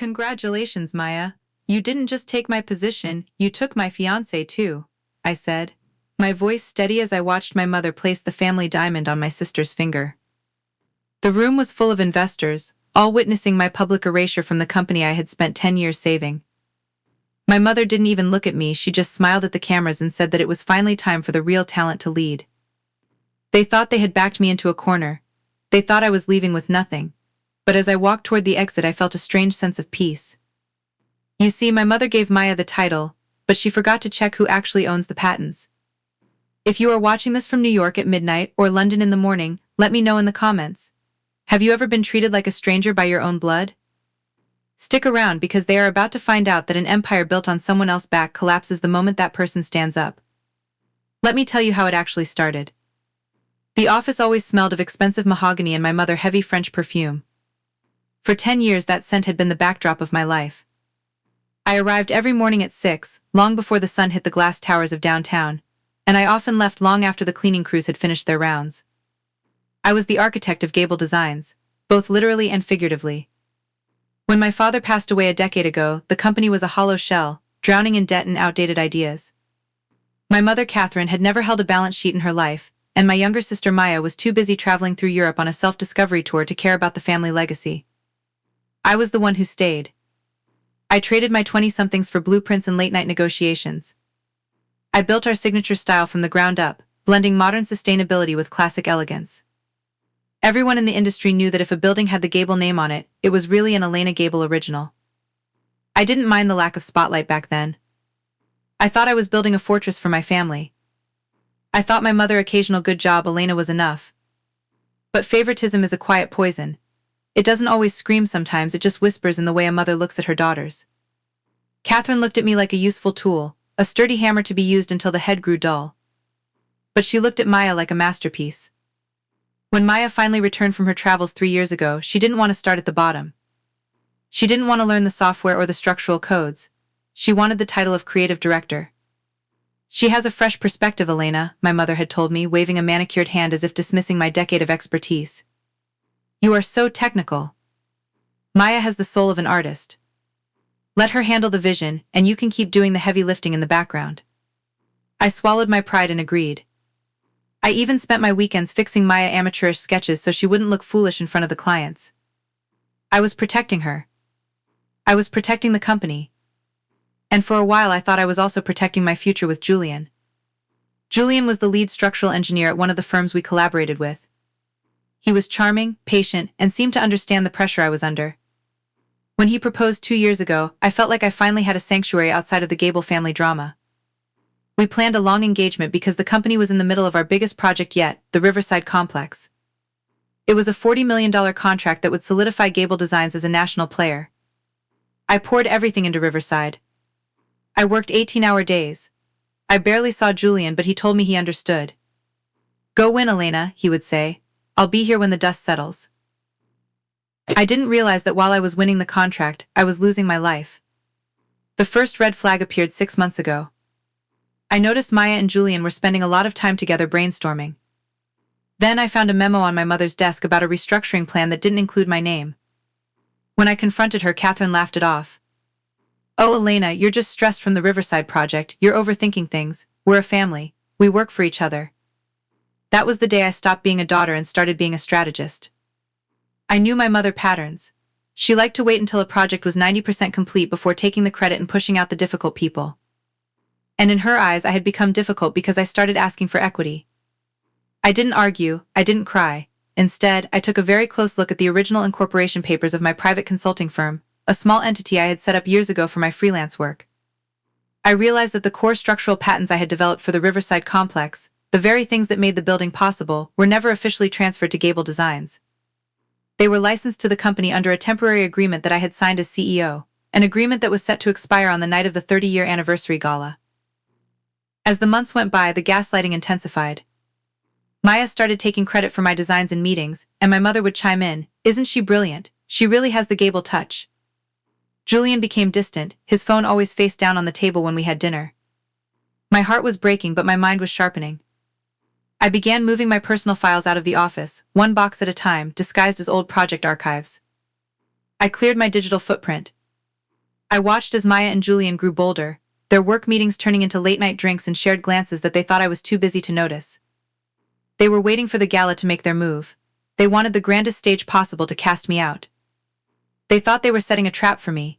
Congratulations, Maya. You didn't just take my position, you took my fiancé too, I said, my voice steady as I watched my mother place the family diamond on my sister's finger. The room was full of investors, all witnessing my public erasure from the company I had spent 10 years saving. My mother didn't even look at me, she just smiled at the cameras and said that it was finally time for the real talent to lead. They thought they had backed me into a corner. They thought I was leaving with nothing. But as I walked toward the exit, I felt a strange sense of peace. You see, my mother gave Maya the title, but she forgot to check who actually owns the patents. If you are watching this from New York at midnight or London in the morning, let me know in the comments. Have you ever been treated like a stranger by your own blood? Stick around because they are about to find out that an empire built on someone else's back collapses the moment that person stands up. Let me tell you how it actually started. The office always smelled of expensive mahogany and my mother heavy French perfume. For 10 years that scent had been the backdrop of my life. I arrived every morning at 6, long before the sun hit the glass towers of downtown, and I often left long after the cleaning crews had finished their rounds. I was the architect of gable designs, both literally and figuratively. When my father passed away a decade ago, the company was a hollow shell, drowning in debt and outdated ideas. My mother, Catherine, had never held a balance sheet in her life, and my younger sister Maya was too busy traveling through Europe on a self-discovery tour to care about the family legacy. I was the one who stayed. I traded my 20-somethings for blueprints and late-night negotiations. I built our signature style from the ground up, blending modern sustainability with classic elegance. Everyone in the industry knew that if a building had the Gable name on it, it was really an Elena Gable original. I didn't mind the lack of spotlight back then. I thought I was building a fortress for my family. I thought my mother occasional good job Elena was enough. But favoritism is a quiet poison. It doesn't always scream sometimes, it just whispers in the way a mother looks at her daughters. Catherine looked at me like a useful tool, a sturdy hammer to be used until the head grew dull. But she looked at Maya like a masterpiece. When Maya finally returned from her travels 3 years ago, she didn't want to start at the bottom. She didn't want to learn the software or the structural codes. She wanted the title of creative director. She has a fresh perspective, Elena, my mother had told me, waving a manicured hand as if dismissing my decade of expertise. You are so technical. Maya has the soul of an artist. Let her handle the vision, and you can keep doing the heavy lifting in the background. I swallowed my pride and agreed. I even spent my weekends fixing Maya amateurish sketches so she wouldn't look foolish in front of the clients. I was protecting her. I was protecting the company. And for a while I thought I was also protecting my future with Julian. Julian was the lead structural engineer at one of the firms we collaborated with. He was charming, patient, and seemed to understand the pressure I was under. When he proposed 2 years ago, I felt like I finally had a sanctuary outside of the Gable family drama. We planned a long engagement because the company was in the middle of our biggest project yet, the Riverside complex. It was a $40 million contract that would solidify Gable Designs as a national player. I poured everything into Riverside. I worked 18-hour days. I barely saw Julian, but he told me he understood. Go win, Elena, he would say. I'll be here when the dust settles. I didn't realize that while I was winning the contract, I was losing my life. The first red flag appeared 6 months ago. I noticed Maya and Julian were spending a lot of time together brainstorming. Then I found a memo on my mother's desk about a restructuring plan that didn't include my name. When I confronted her, Catherine laughed it off. Oh, Elena, you're just stressed from the Riverside project, you're overthinking things, we're a family, we work for each other. That was the day I stopped being a daughter and started being a strategist. I knew my mother patterns. She liked to wait until a project was 90% complete before taking the credit and pushing out the difficult people. And in her eyes I had become difficult because I started asking for equity. I didn't argue, I didn't cry. Instead, I took a very close look at the original incorporation papers of my private consulting firm, a small entity I had set up years ago for my freelance work. I realized that the core structural patents I had developed for the Riverside complex, the very things that made the building possible, were never officially transferred to Gable Designs. They were licensed to the company under a temporary agreement that I had signed as CEO, an agreement that was set to expire on the night of the 30-year anniversary gala. As the months went by, the gaslighting intensified. Maya started taking credit for my designs in meetings, and my mother would chime in, "Isn't she brilliant? She really has the Gable touch." Julian became distant, his phone always face down on the table when we had dinner. My heart was breaking, but my mind was sharpening. I began moving my personal files out of the office, one box at a time, disguised as old project archives. I cleared my digital footprint. I watched as Maya and Julian grew bolder, their work meetings turning into late-night drinks and shared glances that they thought I was too busy to notice. They were waiting for the gala to make their move. They wanted the grandest stage possible to cast me out. They thought they were setting a trap for me.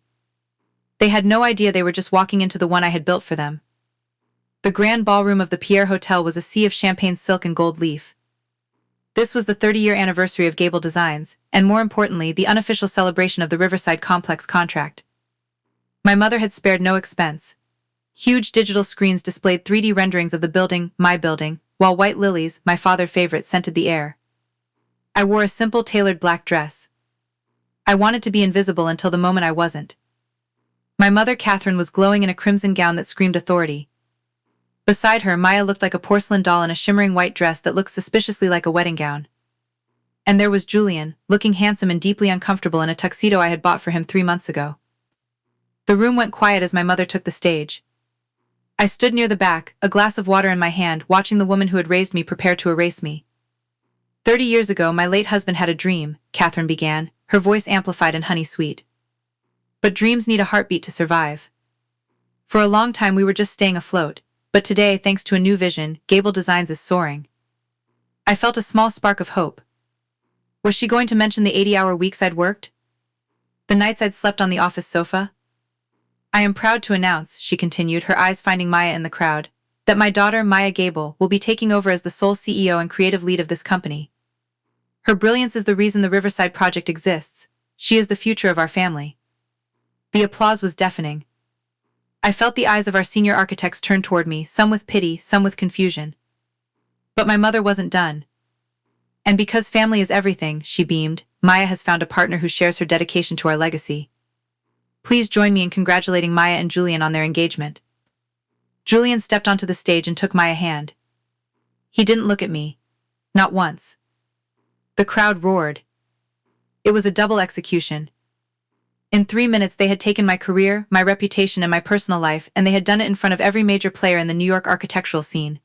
They had no idea they were just walking into the one I had built for them. The grand ballroom of the Pierre Hotel was a sea of champagne silk and gold leaf. This was the 30-year anniversary of Gable Designs, and more importantly, the unofficial celebration of the Riverside Complex contract. My mother had spared no expense. Huge digital screens displayed 3D renderings of the building, my building, while white lilies, my father's favorite, scented the air. I wore a simple tailored black dress. I wanted to be invisible until the moment I wasn't. My mother, Catherine, was glowing in a crimson gown that screamed authority. Beside her, Maya looked like a porcelain doll in a shimmering white dress that looked suspiciously like a wedding gown. And there was Julian, looking handsome and deeply uncomfortable in a tuxedo I had bought for him 3 months ago. The room went quiet as my mother took the stage. I stood near the back, a glass of water in my hand, watching the woman who had raised me prepare to erase me. 30 years ago, my late husband had a dream, Catherine began, her voice amplified and honey-sweet. But dreams need a heartbeat to survive. For a long time we were just staying afloat, but today, thanks to a new vision, Gable Designs is soaring. I felt a small spark of hope. Was she going to mention the 80-hour weeks I'd worked? The nights I'd slept on the office sofa? I am proud to announce, she continued, her eyes finding Maya in the crowd, that my daughter, Maya Gable, will be taking over as the sole CEO and creative lead of this company. Her brilliance is the reason the Riverside Project exists. She is the future of our family. The applause was deafening. I felt the eyes of our senior architects turn toward me, some with pity, some with confusion. But my mother wasn't done. And because family is everything, she beamed, Maya has found a partner who shares her dedication to our legacy. Please join me in congratulating Maya and Julian on their engagement. Julian stepped onto the stage and took Maya's hand. He didn't look at me. Not once. The crowd roared. It was a double execution. In 3 minutes they had taken my career, my reputation, and my personal life, and they had done it in front of every major player in the New York architectural scene.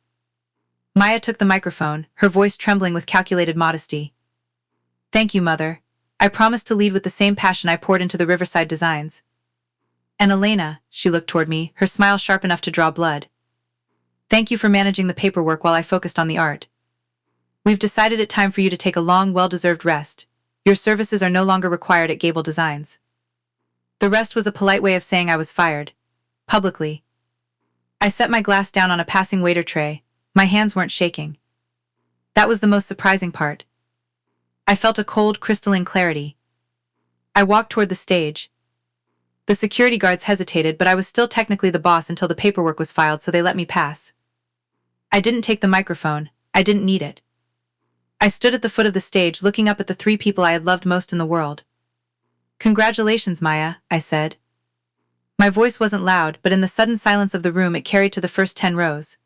Maya took the microphone, her voice trembling with calculated modesty. Thank you, Mother. I promised to lead with the same passion I poured into the Riverside Designs. And Elena, she looked toward me, her smile sharp enough to draw blood. Thank you for managing the paperwork while I focused on the art. We've decided it's time for you to take a long, well-deserved rest. Your services are no longer required at Gable Designs. The rest was a polite way of saying I was fired. Publicly. I set my glass down on a passing waiter tray. My hands weren't shaking. That was the most surprising part. I felt a cold, crystalline clarity. I walked toward the stage. The security guards hesitated, but I was still technically the boss until the paperwork was filed, so they let me pass. I didn't take the microphone. I didn't need it. I stood at the foot of the stage, looking up at the 3 people I had loved most in the world. Congratulations, Maya, I said. My voice wasn't loud, but in the sudden silence of the room it carried to the first 10 rows.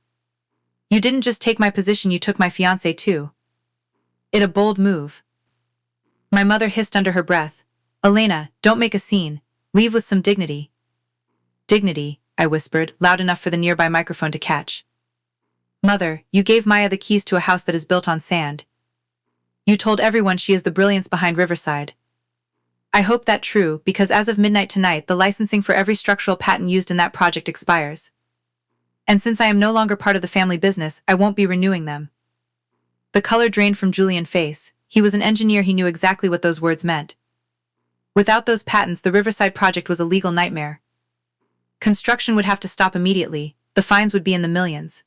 You didn't just take my position, you took my fiancé too. It a bold move. My mother hissed under her breath. Elena, don't make a scene. Leave with some dignity. Dignity, I whispered, loud enough for the nearby microphone to catch. Mother, you gave Maya the keys to a house that is built on sand. You told everyone she is the brilliance behind Riverside. I hope that's true, because as of midnight tonight, the licensing for every structural patent used in that project expires. And since I am no longer part of the family business, I won't be renewing them. The color drained from Julian's face. He was an engineer, he knew exactly what those words meant. Without those patents, the Riverside project was a legal nightmare. Construction would have to stop immediately. The fines would be in the millions.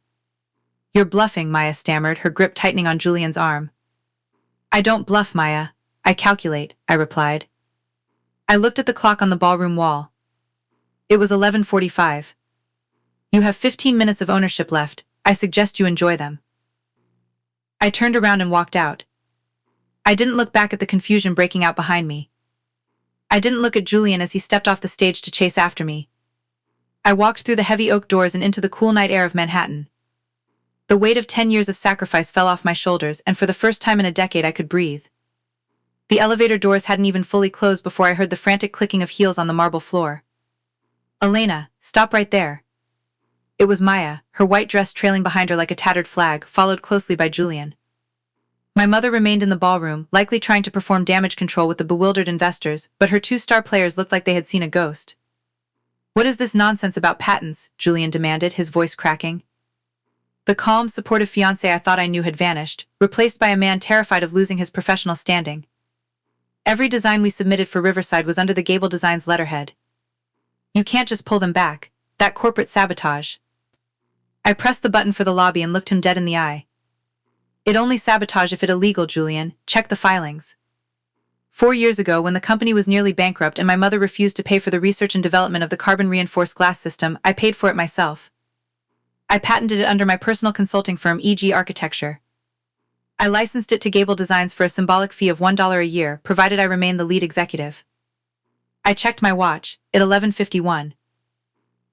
You're bluffing, Maya stammered, her grip tightening on Julian's arm. I don't bluff, Maya. I calculate, I replied. I looked at the clock on the ballroom wall. It was 11:45. You have 15 minutes of ownership left. I suggest you enjoy them. I turned around and walked out. I didn't look back at the confusion breaking out behind me. I didn't look at Julian as he stepped off the stage to chase after me. I walked through the heavy oak doors and into the cool night air of Manhattan. The weight of 10 years of sacrifice fell off my shoulders, and for the first time in a decade I could breathe. The elevator doors hadn't even fully closed before I heard the frantic clicking of heels on the marble floor. Elena, stop right there. It was Maya, her white dress trailing behind her like a tattered flag, followed closely by Julian. My mother remained in the ballroom, likely trying to perform damage control with the bewildered investors, but her 2-star players looked like they had seen a ghost. What is this nonsense about patents? Julian demanded, his voice cracking. The calm, supportive fiancé I thought I knew had vanished, replaced by a man terrified of losing his professional standing. Every design we submitted for Riverside was under the Gable Designs letterhead. You can't just pull them back. That corporate sabotage. I pressed the button for the lobby and looked him dead in the eye. It only sabotage if it illegal, Julian. Check the filings. 4 years ago, when the company was nearly bankrupt and my mother refused to pay for the research and development of the carbon-reinforced glass system, I paid for it myself. I patented it under my personal consulting firm, e.g. Architecture. I licensed it to Gable Designs for a symbolic fee of $1 a year, provided I remained the lead executive. I checked my watch, at 11:51.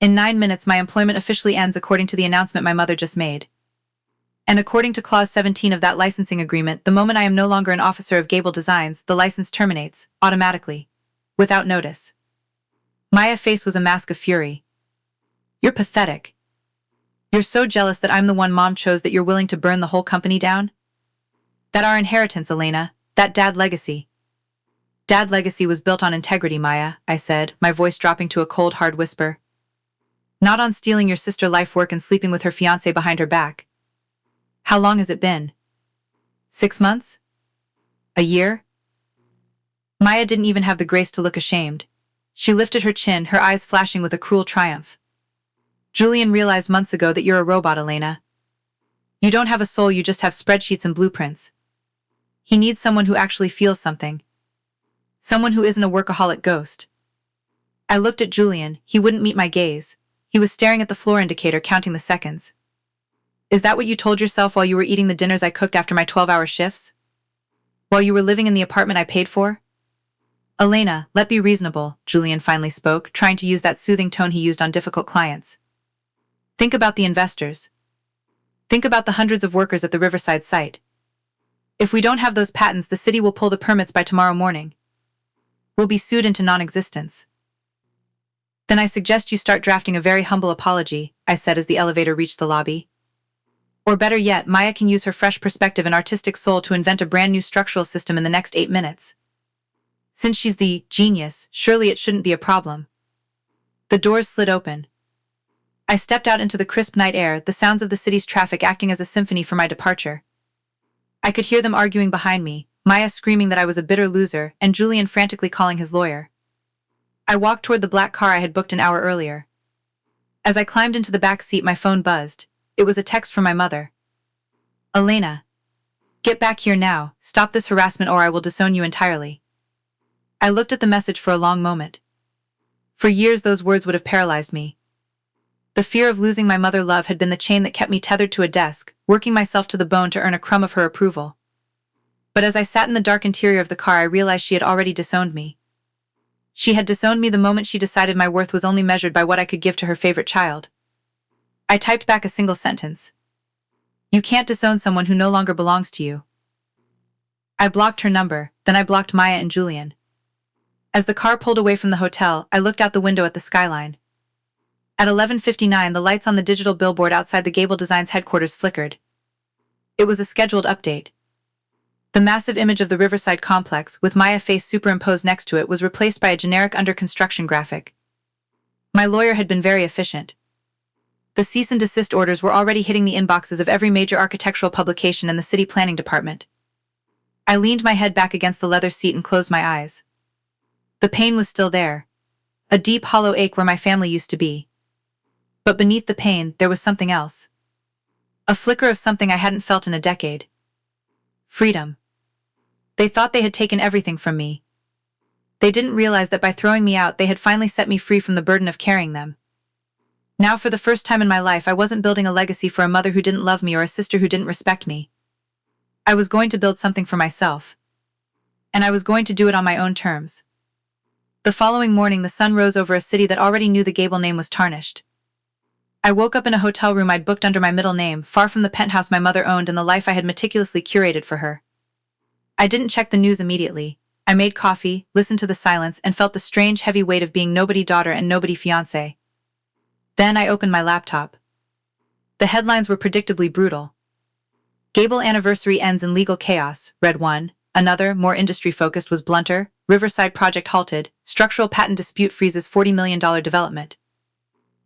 In 9 minutes my employment officially ends according to the announcement my mother just made. And according to Clause 17 of that licensing agreement, the moment I am no longer an officer of Gable Designs, the license terminates, automatically. Without notice. Maya's face was a mask of fury. You're pathetic. You're so jealous that I'm the one Mom chose that you're willing to burn the whole company down? That our inheritance, Elena. That dad legacy. Dad legacy was built on integrity, Maya, I said, my voice dropping to a cold, hard whisper. Not on stealing your sister life work and sleeping with her fiancé behind her back. How long has it been? 6 months? A year? Maya didn't even have the grace to look ashamed. She lifted her chin, her eyes flashing with a cruel triumph. Julian realized months ago that you're a robot, Elena. You don't have a soul, you just have spreadsheets and blueprints. He needs someone who actually feels something. Someone who isn't a workaholic ghost. I looked at Julian. He wouldn't meet my gaze. He was staring at the floor indicator, counting the seconds. Is that what you told yourself while you were eating the dinners I cooked after my 12-hour shifts? While you were living in the apartment I paid for? Elena, let's be reasonable, Julian finally spoke, trying to use that soothing tone he used on difficult clients. Think about the investors. Think about the hundreds of workers at the Riverside site. If we don't have those patents, the city will pull the permits by tomorrow morning. We'll be sued into non-existence. Then I suggest you start drafting a very humble apology, I said as the elevator reached the lobby. Or better yet, Maya can use her fresh perspective and artistic soul to invent a brand new structural system in the next 8 minutes. Since she's the genius, surely it shouldn't be a problem. The doors slid open. I stepped out into the crisp night air, the sounds of the city's traffic acting as a symphony for my departure. I could hear them arguing behind me, Maya screaming that I was a bitter loser, and Julian frantically calling his lawyer. I walked toward the black car I had booked an hour earlier. As I climbed into the back seat, my phone buzzed. It was a text from my mother. Elena. Get back here now, stop this harassment or I will disown you entirely. I looked at the message for a long moment. For years those words would have paralyzed me. The fear of losing my mother love had been the chain that kept me tethered to a desk, working myself to the bone to earn a crumb of her approval. But as I sat in the dark interior of the car, I realized she had already disowned me. She had disowned me the moment she decided my worth was only measured by what I could give to her favorite child. I typed back a single sentence. You can't disown someone who no longer belongs to you. I blocked her number, then I blocked Maya and Julian. As the car pulled away from the hotel, I looked out the window at the skyline. At 11:59, the lights on the digital billboard outside the Gable Designs headquarters flickered. It was a scheduled update. The massive image of the Riverside complex, with Maya's face superimposed next to it, was replaced by a generic under-construction graphic. My lawyer had been very efficient. The cease and desist orders were already hitting the inboxes of every major architectural publication in the city planning department. I leaned my head back against the leather seat and closed my eyes. The pain was still there. A deep, hollow ache where my family used to be. But beneath the pain, there was something else. A flicker of something I hadn't felt in a decade. Freedom. They thought they had taken everything from me. They didn't realize that by throwing me out, they had finally set me free from the burden of carrying them. Now, for the first time in my life, I wasn't building a legacy for a mother who didn't love me or a sister who didn't respect me. I was going to build something for myself. And I was going to do it on my own terms. The following morning, the sun rose over a city that already knew the Gable name was tarnished. I woke up in a hotel room I'd booked under my middle name, far from the penthouse my mother owned and the life I had meticulously curated for her. I didn't check the news immediately. I made coffee, listened to the silence, and felt the strange heavy weight of being nobody daughter and nobody fiancé. Then I opened my laptop. The headlines were predictably brutal. Gable anniversary ends in legal chaos, read one. Another, more industry-focused, was blunter. Riverside project halted. Structural patent dispute freezes $40 million development.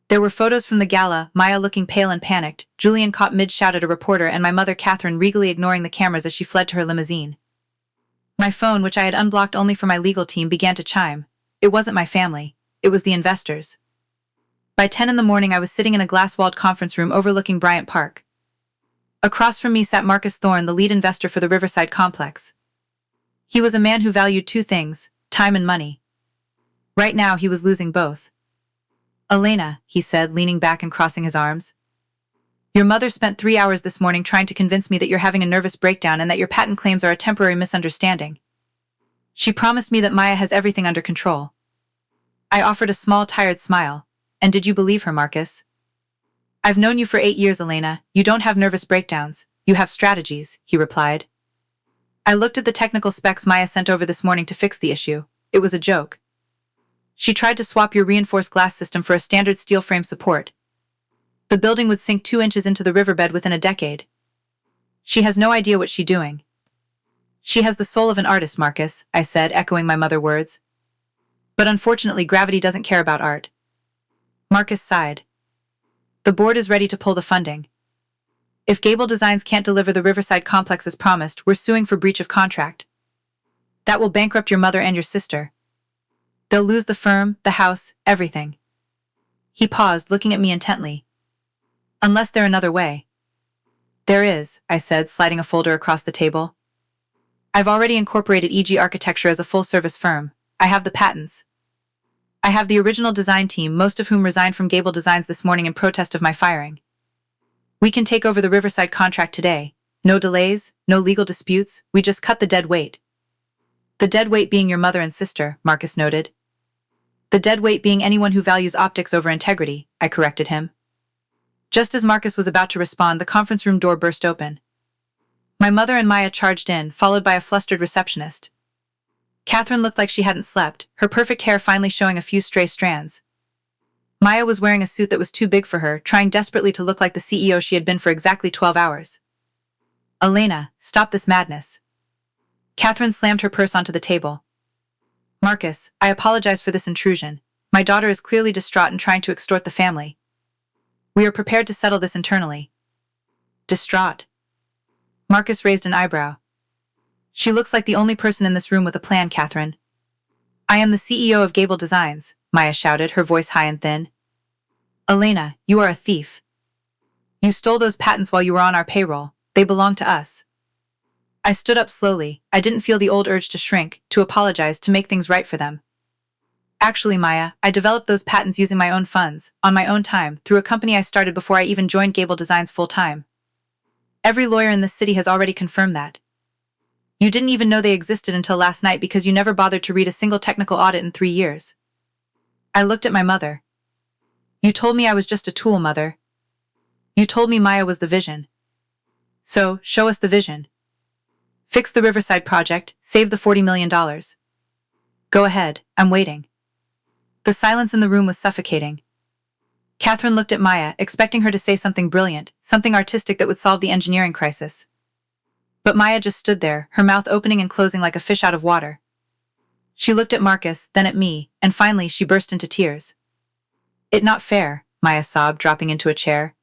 There were photos from the gala, Maya looking pale and panicked, Julian caught mid-shout at a reporter, and my mother Catherine regally ignoring the cameras as she fled to her limousine. My phone, which I had unblocked only for my legal team, began to chime. It wasn't my family. It was the investors. By 10 in the morning, I was sitting in a glass-walled conference room overlooking Bryant Park. Across from me sat Marcus Thorne, the lead investor for the Riverside complex. He was a man who valued two things, time and money. Right now, he was losing both. Elena, he said, leaning back and crossing his arms. Your mother spent 3 hours this morning trying to convince me that you're having a nervous breakdown and that your patent claims are a temporary misunderstanding. She promised me that Maya has everything under control. I offered a small, tired smile. And did you believe her, Marcus? I've known you for 8 years, Elena. You don't have nervous breakdowns. You have strategies, he replied. I looked at the technical specs Maya sent over this morning to fix the issue. It was a joke. She tried to swap your reinforced glass system for a standard steel frame support. The building would sink 2 inches into the riverbed within a decade. She has no idea what she's doing. She has the soul of an artist, Marcus, I said, echoing my mother's words. But unfortunately, gravity doesn't care about art. Marcus sighed. The board is ready to pull the funding. If Gable Designs can't deliver the Riverside complex as promised, we're suing for breach of contract. That will bankrupt your mother and your sister. They'll lose the firm, the house, everything. He paused, looking at me intently. Unless there's another way. There is, I said, sliding a folder across the table. I've already incorporated EG Architecture as a full-service firm. I have the patents. I have the original design team, most of whom resigned from Gable Designs this morning in protest of my firing. We can take over the Riverside contract today. No delays, no legal disputes, we just cut the dead weight. The dead weight being your mother and sister, Marcus noted. The dead weight being anyone who values optics over integrity, I corrected him. Just as Marcus was about to respond, the conference room door burst open. My mother and Maya charged in, followed by a flustered receptionist. Catherine looked like she hadn't slept, her perfect hair finally showing a few stray strands. Maya was wearing a suit that was too big for her, trying desperately to look like the CEO she had been for exactly 12 hours. Elena, stop this madness. Catherine slammed her purse onto the table. Marcus, I apologize for this intrusion. My daughter is clearly distraught and trying to extort the family. We are prepared to settle this internally. Distraught? Marcus raised an eyebrow. She looks like the only person in this room with a plan, Catherine. I am the CEO of Gable Designs, Maya shouted, her voice high and thin. Elena, you are a thief. You stole those patents while you were on our payroll. They belong to us. I stood up slowly. I didn't feel the old urge to shrink, to apologize, to make things right for them. Actually, Maya, I developed those patents using my own funds, on my own time, through a company I started before I even joined Gable Designs full-time. Every lawyer in this city has already confirmed that. You didn't even know they existed until last night because you never bothered to read a single technical audit in 3 years. I looked at my mother. You told me I was just a tool, Mother. You told me Maya was the vision. So, show us the vision. Fix the Riverside project, save the $40 million. Go ahead, I'm waiting. The silence in the room was suffocating. Catherine looked at Maya, expecting her to say something brilliant, something artistic that would solve the engineering crisis. But Maya just stood there, her mouth opening and closing like a fish out of water. She looked at Marcus, then at me, and finally she burst into tears. It's not fair, Maya sobbed, dropping into a chair.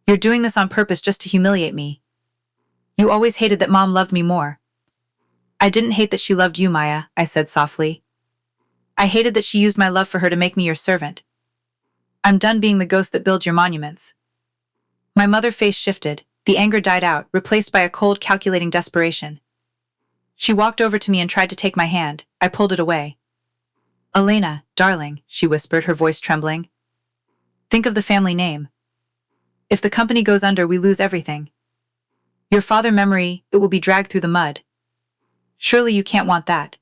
You're doing this on purpose just to humiliate me. You always hated that Mom loved me more. I didn't hate that she loved you, Maya, I said softly. I hated that she used my love for her to make me your servant. I'm done being the ghost that builds your monuments. My mother's face shifted. The anger died out, replaced by a cold, calculating desperation. She walked over to me and tried to take my hand. I pulled it away. Elena, darling, she whispered, her voice trembling. Think of the family name. If the company goes under, we lose everything. Your father's memory, it will be dragged through the mud. Surely you can't want that.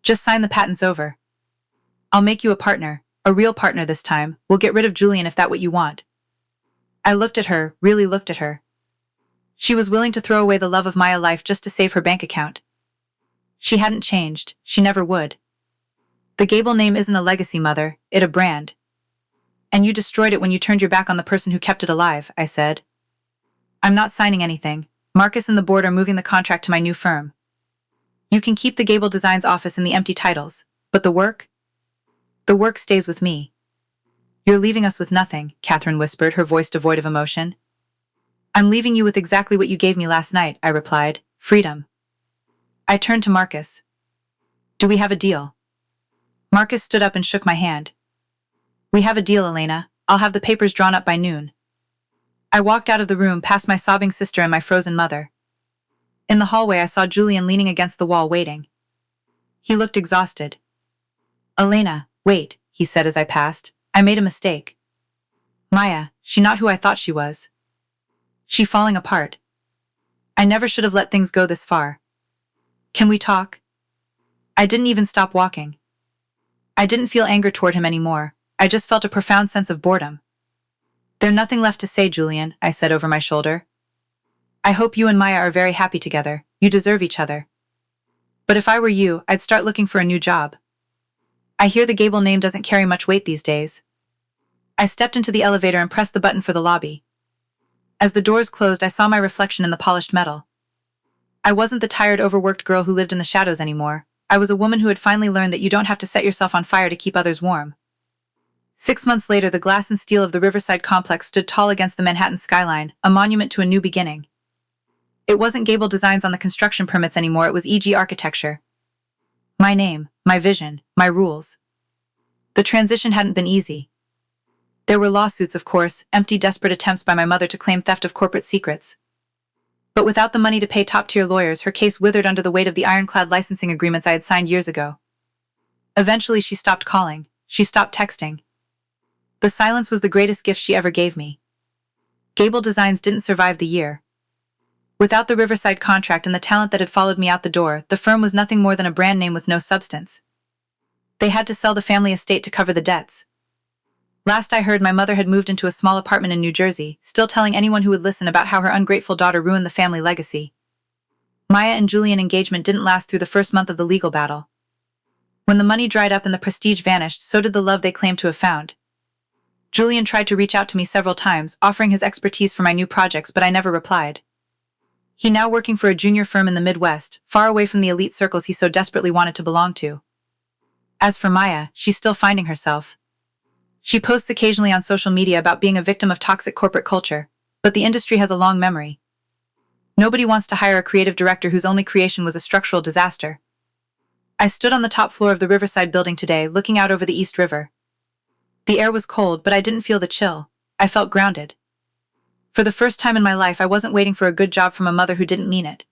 Just sign the patents over. I'll make you a partner, a real partner this time. We'll get rid of Julian if that's what you want. I looked at her, really looked at her. She was willing to throw away the love of Maya's life just to save her bank account. She hadn't changed, she never would. The Gable name isn't a legacy, Mother, it's a brand. And you destroyed it when you turned your back on the person who kept it alive, I said. I'm not signing anything. Marcus and the board are moving the contract to my new firm. You can keep the Gable Designs office and the empty titles, but the work? The work stays with me. You're leaving us with nothing, Catherine whispered, her voice devoid of emotion. I'm leaving you with exactly what you gave me last night, I replied. Freedom. I turned to Marcus. Do we have a deal? Marcus stood up and shook my hand. We have a deal, Elena. I'll have the papers drawn up by noon. I walked out of the room past my sobbing sister and my frozen mother. In the hallway, I saw Julian leaning against the wall waiting. He looked exhausted. Elena, wait, he said as I passed. I made a mistake. Maya, she not who I thought she was. She falling apart. I never should have let things go this far. Can we talk? I didn't even stop walking. I didn't feel anger toward him anymore. I just felt a profound sense of boredom. There's nothing left to say, Julian, I said over my shoulder. I hope you and Maya are very happy together. You deserve each other. But if I were you, I'd start looking for a new job. I hear the Gable name doesn't carry much weight these days. I stepped into the elevator and pressed the button for the lobby. As the doors closed, I saw my reflection in the polished metal. I wasn't the tired, overworked girl who lived in the shadows anymore. I was a woman who had finally learned that you don't have to set yourself on fire to keep others warm. 6 months later, the glass and steel of the Riverside complex stood tall against the Manhattan skyline, a monument to a new beginning. It wasn't Gable designs on the construction permits anymore, it was EG architecture. My name, my vision, my rules. The transition hadn't been easy. There were lawsuits, of course, empty, desperate attempts by my mother to claim theft of corporate secrets. But without the money to pay top-tier lawyers, her case withered under the weight of the ironclad licensing agreements I had signed years ago. Eventually, she stopped calling. She stopped texting. The silence was the greatest gift she ever gave me. Gable Designs didn't survive the year. Without the Riverside contract and the talent that had followed me out the door, the firm was nothing more than a brand name with no substance. They had to sell the family estate to cover the debts. Last I heard, my mother had moved into a small apartment in New Jersey, still telling anyone who would listen about how her ungrateful daughter ruined the family legacy. Maya and Julian engagement didn't last through the first month of the legal battle. When the money dried up and the prestige vanished, so did the love they claimed to have found. Julian tried to reach out to me several times, offering his expertise for my new projects, but I never replied. He now working for a junior firm in the Midwest, far away from the elite circles he so desperately wanted to belong to. As for Maya, she's still finding herself. She posts occasionally on social media about being a victim of toxic corporate culture, but the industry has a long memory. Nobody wants to hire a creative director whose only creation was a structural disaster. I stood on the top floor of the Riverside building today, looking out over the East River. The air was cold, but I didn't feel the chill. I felt grounded. For the first time in my life, I wasn't waiting for a good job from a mother who didn't mean it.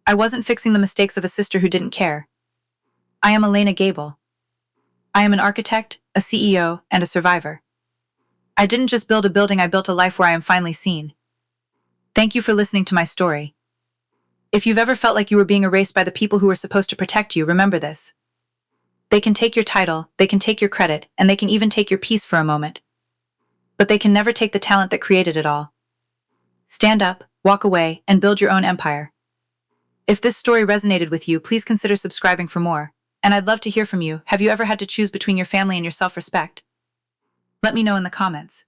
I wasn't fixing the mistakes of a sister who didn't care. I am Elena Gable. I am an architect, a CEO, and a survivor. I didn't just build a building, I built a life where I am finally seen. Thank you for listening to my story. If you've ever felt like you were being erased by the people who were supposed to protect you, remember this. They can take your title, they can take your credit, and they can even take your peace for a moment. But they can never take the talent that created it all. Stand up, walk away, and build your own empire. If this story resonated with you, please consider subscribing for more. And I'd love to hear from you. Have you ever had to choose between your family and your self-respect? Let me know in the comments.